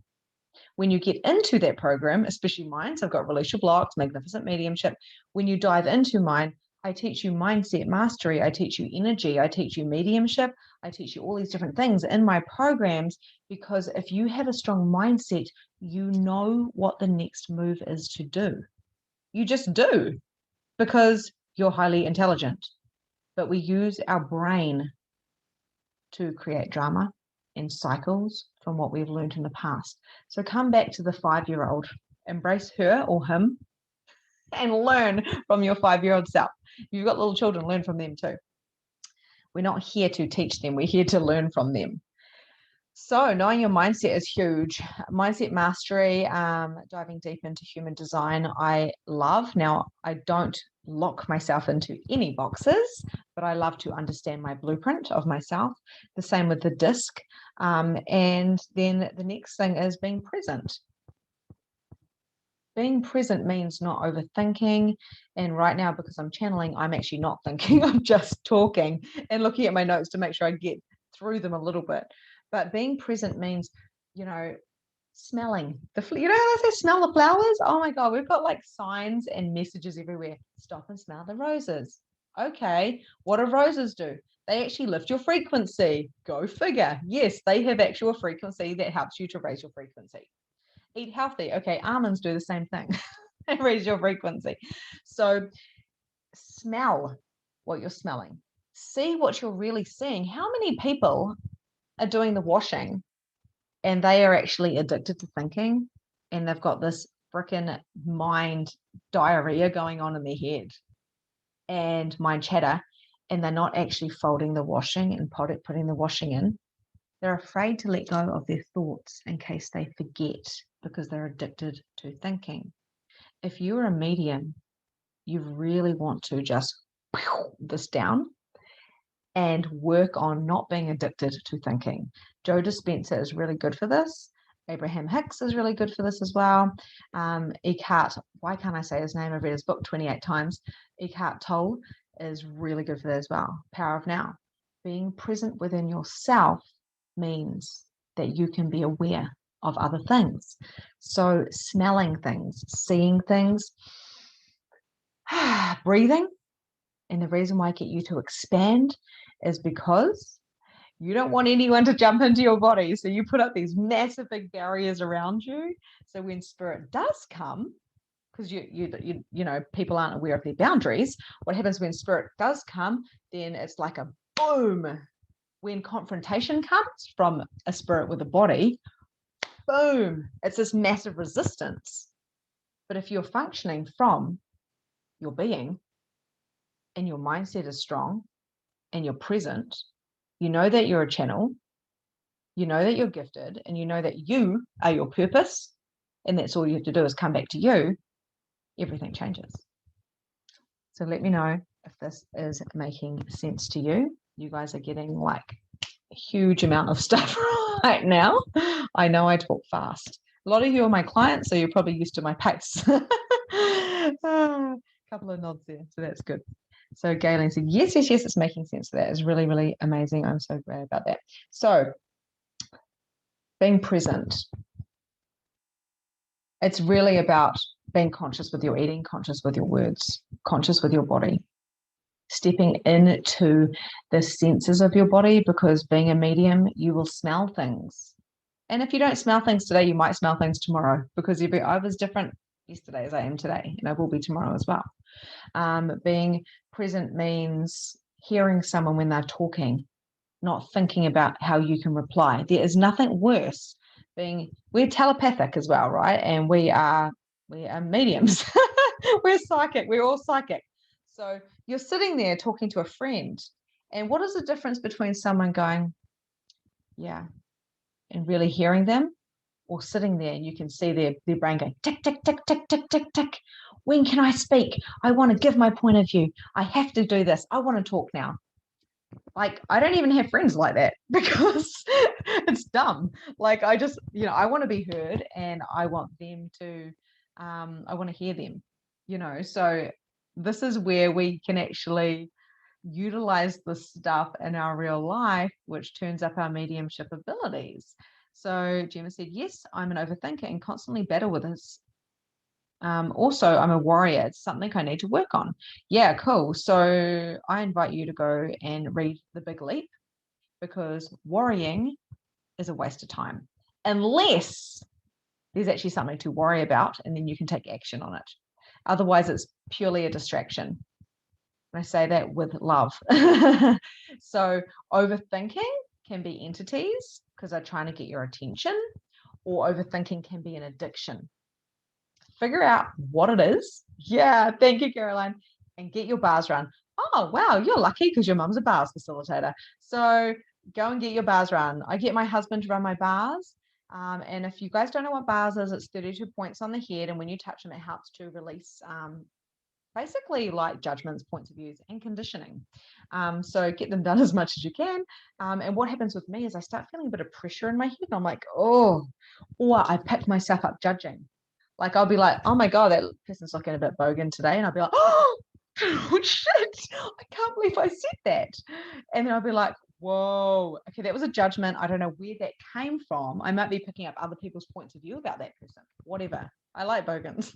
A: When you get into that program, especially mine, so I've got Release Your Blocks, Magnificent Mediumship. When you dive into mine, I teach you mindset mastery. I teach you energy. I teach you mediumship. I teach you all these different things in my programs, because if you have a strong mindset, you know what the next move is to do. You just do, because you're highly intelligent. But we use our brain to create drama and cycles from what we've learned in the past. So come back to the 5-year-old, embrace her or him, and learn from your 5-year-old self. If you've got little children, learn from them too. We're not here to teach them, we're here to learn from them. So knowing your mindset is huge. Mindset mastery, diving deep into human design, I love. Now, I don't lock myself into any boxes, but I love to understand my blueprint of myself. The same with the disc. And then the next thing is being present. Being present means not overthinking. And right now, because I'm channeling, I'm actually not thinking. I'm just talking and looking at my notes to make sure I get through them a little bit. But being present means, Smelling you know how they say smell the flowers? Oh my God, we've got like signs and messages everywhere. Stop and smell the roses. Okay, what do roses do? They actually lift your frequency. Go figure. Yes, they have actual frequency that helps you to raise your frequency. Eat healthy. Okay, almonds do the same thing. They raise your frequency. So smell what you're smelling. See what you're really seeing. How many people are doing the washing and they are actually addicted to thinking, and they've got this freaking mind diarrhea going on in their head and mind chatter, and they're not actually folding the washing and putting the washing in. They're afraid to let go of their thoughts in case they forget because they're addicted to thinking. If you're a medium, you really want to just this down and work on not being addicted to thinking. Joe Dispenza is really good for this. Abraham Hicks is really good for this as well. Eckhart, why can't I say his name? I've read his book 28 times. Eckhart Tolle is really good for that as well. Power of Now. Being present within yourself means that you can be aware of other things. So smelling things, seeing things, breathing. And the reason why I get you to expand is because you don't want anyone to jump into your body. So you put up these massive big barriers around you. So when spirit does come, because you know, people aren't aware of their boundaries, what happens when spirit does come, then it's like a boom. When confrontation comes from a spirit with a body, boom, it's this massive resistance. But if you're functioning from your being, and your mindset is strong and you're present, you know that you're a channel, you know that you're gifted, and you know that you are your purpose, and that's all you have to do is come back to you, everything changes. So let me know if this is making sense to you. You guys are getting like a huge amount of stuff right now. I know I talk fast. A lot of you are my clients, so you're probably used to my pace. A couple of nods there, so that's good. So Galen said, yes, it's making sense. That is really, really amazing. I'm so glad about that. So being present. It's really about being conscious with your eating, conscious with your words, conscious with your body, stepping into the senses of your body, because being a medium, you will smell things. And if you don't smell things today, you might smell things tomorrow, because I was different yesterday as I am today, and I will be tomorrow as well. Being present means hearing someone when they're talking, not thinking about how you can reply. There is nothing worse we're telepathic as well, right? And we are mediums. We're psychic. We're all psychic. So you're sitting there talking to a friend, and what is the difference between someone going, yeah, and really hearing them, or sitting there and you can see their brain going tick, tick, tick, tick, tick, tick, tick. When can I speak? I want to give my point of view. I have to do this. I want to talk now. Like, I don't even have friends like that, because it's dumb. Like, I just, I want to be heard, and I want them to, I want to hear them, so this is where we can actually utilize this stuff in our real life, which turns up our mediumship abilities. So Gemma said, yes, I'm an overthinker and constantly battle with this. Also, I'm a warrior. It's something I need to work on. Yeah, cool. So I invite you to go and read The Big Leap, because worrying is a waste of time, unless there's actually something to worry about, and then you can take action on it. Otherwise, it's purely a distraction. And I say that with love. So overthinking can be entities because they're trying to get your attention, or overthinking can be an addiction. Figure out what it is. Yeah, thank you, Caroline. And get your bars run. Oh, wow, you're lucky because your mum's a bars facilitator. So go and get your bars run. I get my husband to run my bars. And if you guys don't know what bars is, it's 32 points on the head. And when you touch them, it helps to release basically like judgments, points of views, and conditioning. So get them done as much as you can. And what happens with me is I start feeling a bit of pressure in my head. And I'm like, or I pick myself up judging. Like, I'll be like, oh my God, that person's looking a bit bogan today. And I'll be like, oh shit, I can't believe I said that. And then I'll be like, whoa, okay, that was a judgment. I don't know where that came from. I might be picking up other people's points of view about that person, whatever. I like bogans.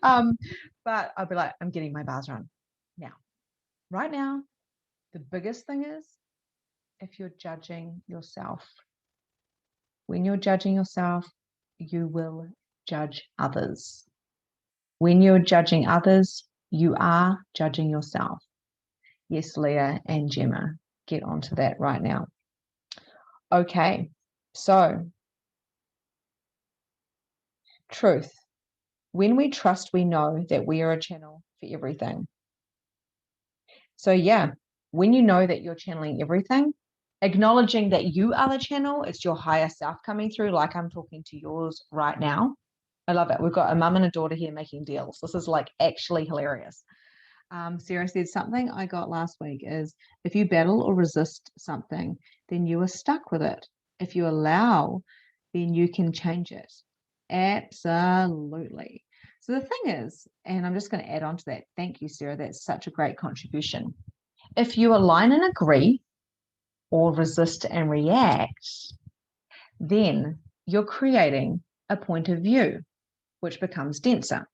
A: But I'll be like, I'm getting my bars run now. Right now, the biggest thing is if you're judging yourself. When you're judging yourself, you will judge others. When you're judging others, you are judging yourself. Yes, Leah and Gemma, get onto that right now. Okay, so truth. When we trust, we know that we are a channel for everything. So yeah, when you know that you're channeling everything, acknowledging that you are the channel, it's your higher self coming through, like I'm talking to yours right now. I love it. We've got a mum and a daughter here making deals. This is like actually hilarious. Sarah said something I got last week is if you battle or resist something, then you are stuck with it. If you allow, then you can change it. Absolutely. So the thing is, and I'm just going to add on to that. Thank you, Sarah. That's such a great contribution. If you align and agree or resist and react, then you're creating a point of view, which becomes denser.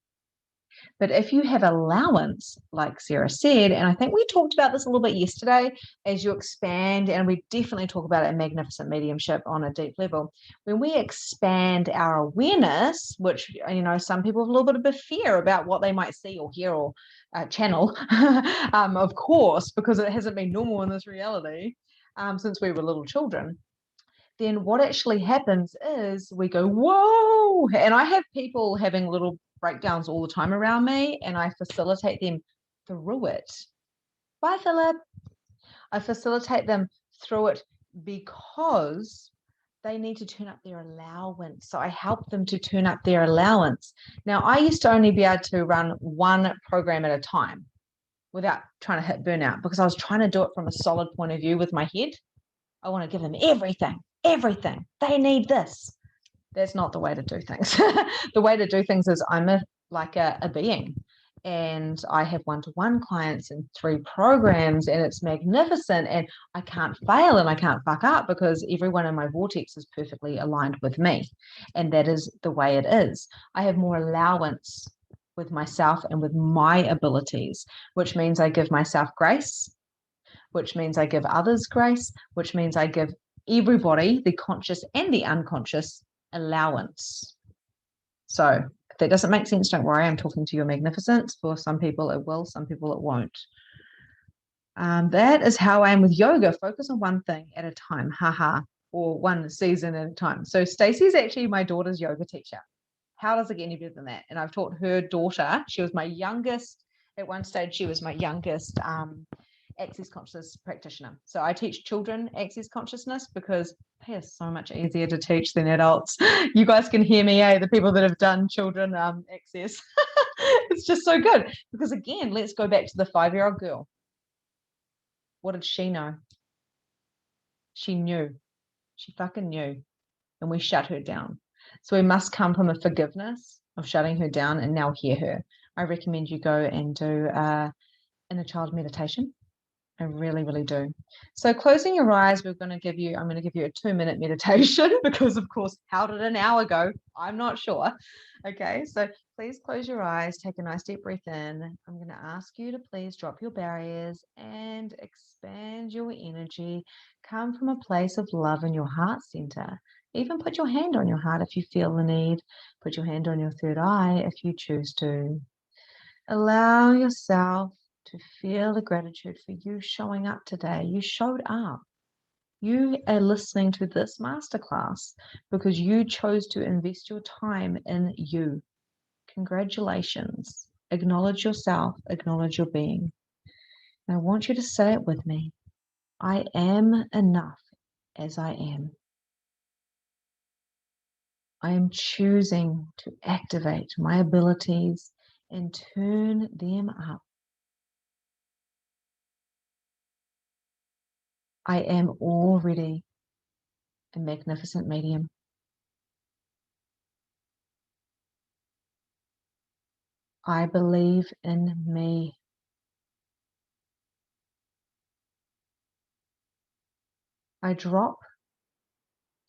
A: But if you have allowance, like Sarah said, and I think we talked about this a little bit yesterday, as you expand, and we definitely talk about it in Magnificent Mediumship on a deep level, when we expand our awareness, which, you know, some people have a little bit of a fear about what they might see or hear or channel, of course, because it hasn't been normal in this reality since we were little children. Then what actually happens is we go, whoa. And I have people having little breakdowns all the time around me, and I facilitate them through it. Bye, Philip. I facilitate them through it because they need to turn up their allowance. So I help them to turn up their allowance. Now, I used to only be able to run one program at a time without trying to hit burnout because I was trying to do it from a solid point of view with my head. I want to give them everything. They need this. That's not the way to do things. The way to do things is I'm a being, and I have one-to-one clients and 3 programs, and it's magnificent, and I can't fail and I can't fuck up because everyone in my vortex is perfectly aligned with me, and that is the way it is. I have more allowance with myself and with my abilities, which means I give myself grace, which means I give others grace, which means I give everybody, the conscious and the unconscious, allowance. So if that doesn't make sense, don't worry. I'm talking to your magnificence. For some people it will, some people it won't. That is how I am with yoga. Focus on one thing at a time, haha, or one season at a time. So Stacey's actually my daughter's yoga teacher. How does it get any better than that? And I've taught her daughter. She was my youngest. At one stage, she was my youngest access consciousness practitioner. So I teach children access consciousness because they are so much easier to teach than adults. You guys can hear me, the people that have done children access. It's just so good because, again, let's go back to the 5-year-old girl. What did she know? She knew. She fucking knew. And we shut her down. So we must come from a forgiveness of shutting her down and now hear her. I recommend you go and do inner child meditation. I really, really do. So closing your eyes, I'm going to give you a 2-minute meditation because, of course, how did an hour go? I'm not sure. Okay, so please close your eyes, take a nice deep breath in. I'm going to ask you to please drop your barriers and expand your energy. Come from a place of love in your heart center. Even put your hand on your heart if you feel the need. Put your hand on your third eye if you choose to. Allow yourself to feel the gratitude for you showing up today. You showed up. You are listening to this masterclass because you chose to invest your time in you. Congratulations. Acknowledge yourself, acknowledge your being. And I want you to say it with me. I am enough as I am. I am choosing to activate my abilities and turn them up. I am already a magnificent medium. I believe in me. I drop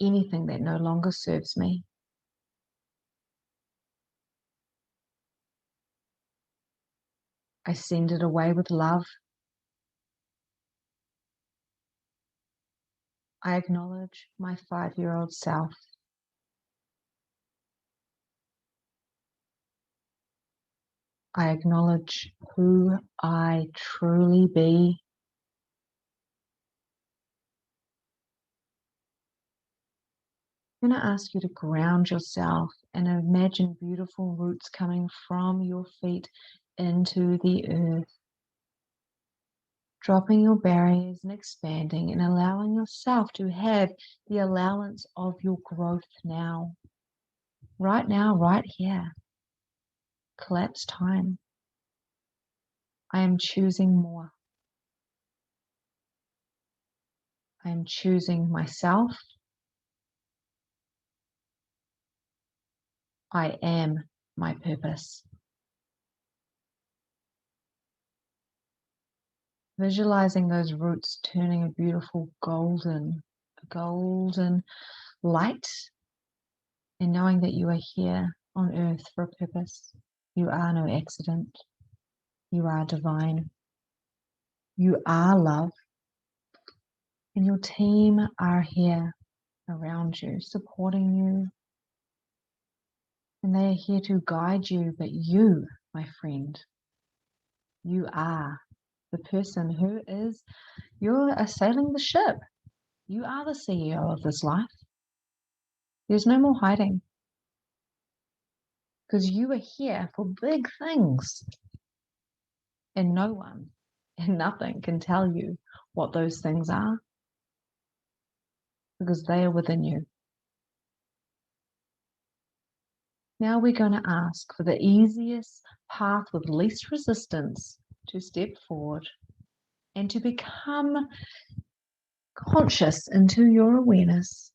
A: anything that no longer serves me. I send it away with love. I acknowledge my 5-year-old self. I acknowledge who I truly be. I'm going to ask you to ground yourself and imagine beautiful roots coming from your feet into the earth, dropping your barriers and expanding and allowing yourself to have the allowance of your growth now, right here. Collapse time. I am choosing more. I am choosing myself. I am my purpose. Visualizing those roots turning a beautiful golden light, and knowing that you are here on earth for a purpose. You are no accident. You are divine. You are love. And your team are here around you, supporting you. And they are here to guide you, but you, my friend, you are the person who is, you're sailing the ship. You are the CEO of this life. There's no more hiding, because you are here for big things, and no one and nothing can tell you what those things are, because they are within you. Now we're going to ask for the easiest path with least resistance to step forward and to become conscious into your awareness.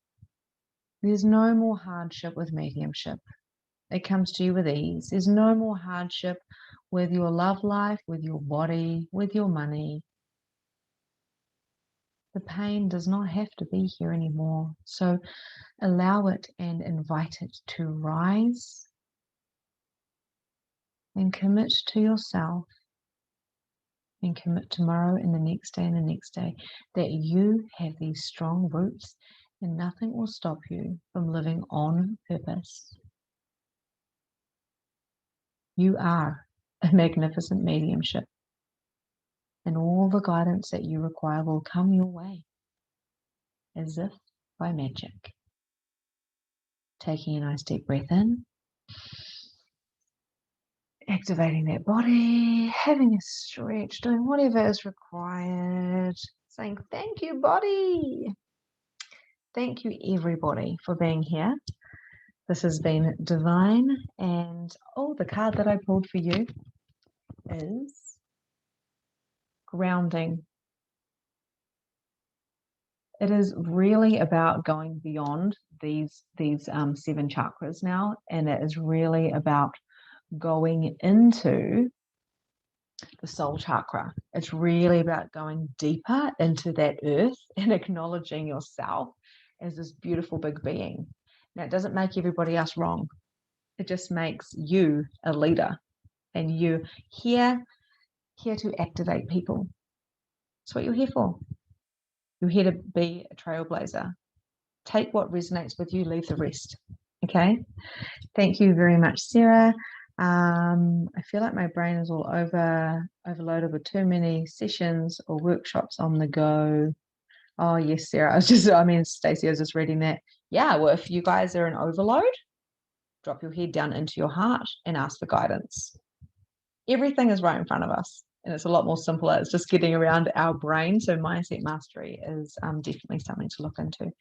A: There's no more hardship with mediumship. It comes to you with ease. There's no more hardship with your love life, with your body, with your money. The pain does not have to be here anymore. So allow it and invite it to rise, and commit to yourself, and commit tomorrow and the next day and the next day that you have these strong roots, and nothing will stop you from living on purpose. You are a magnificent mediumship, and all the guidance that you require will come your way as if by magic. Taking a nice deep breath in, activating that body, having a stretch, doing whatever is required, saying thank you, body. Thank you, everybody, for being here. This has been divine, and the card that I pulled for you is grounding. It is really about going beyond these 7 chakras now, and it is really about going into the soul chakra. It's really about going deeper into that earth and acknowledging yourself as this beautiful big being. Now, it doesn't make everybody else wrong. It just makes you a leader, and you here to activate people. That's what you're here for. You're here to be a trailblazer. Take what resonates with you, leave the rest. Okay? Thank you very much, Sarah. I feel like my brain is all overloaded with too many sessions or workshops on the go. Oh, yes, Sarah. Stacey, I was just reading that. Yeah, well, if you guys are in overload, drop your head down into your heart and ask for guidance. Everything is right in front of us, and it's a lot more simpler. It's just getting around our brain. So mindset mastery is definitely something to look into.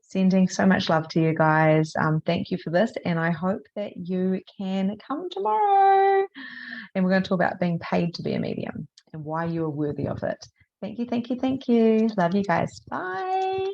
A: Sending so much love to you guys. Thank you for this, and I hope that you can come tomorrow. And we're going to talk about being paid to be a medium and why you are worthy of it. Thank you, thank you, thank you. Love you guys. Bye.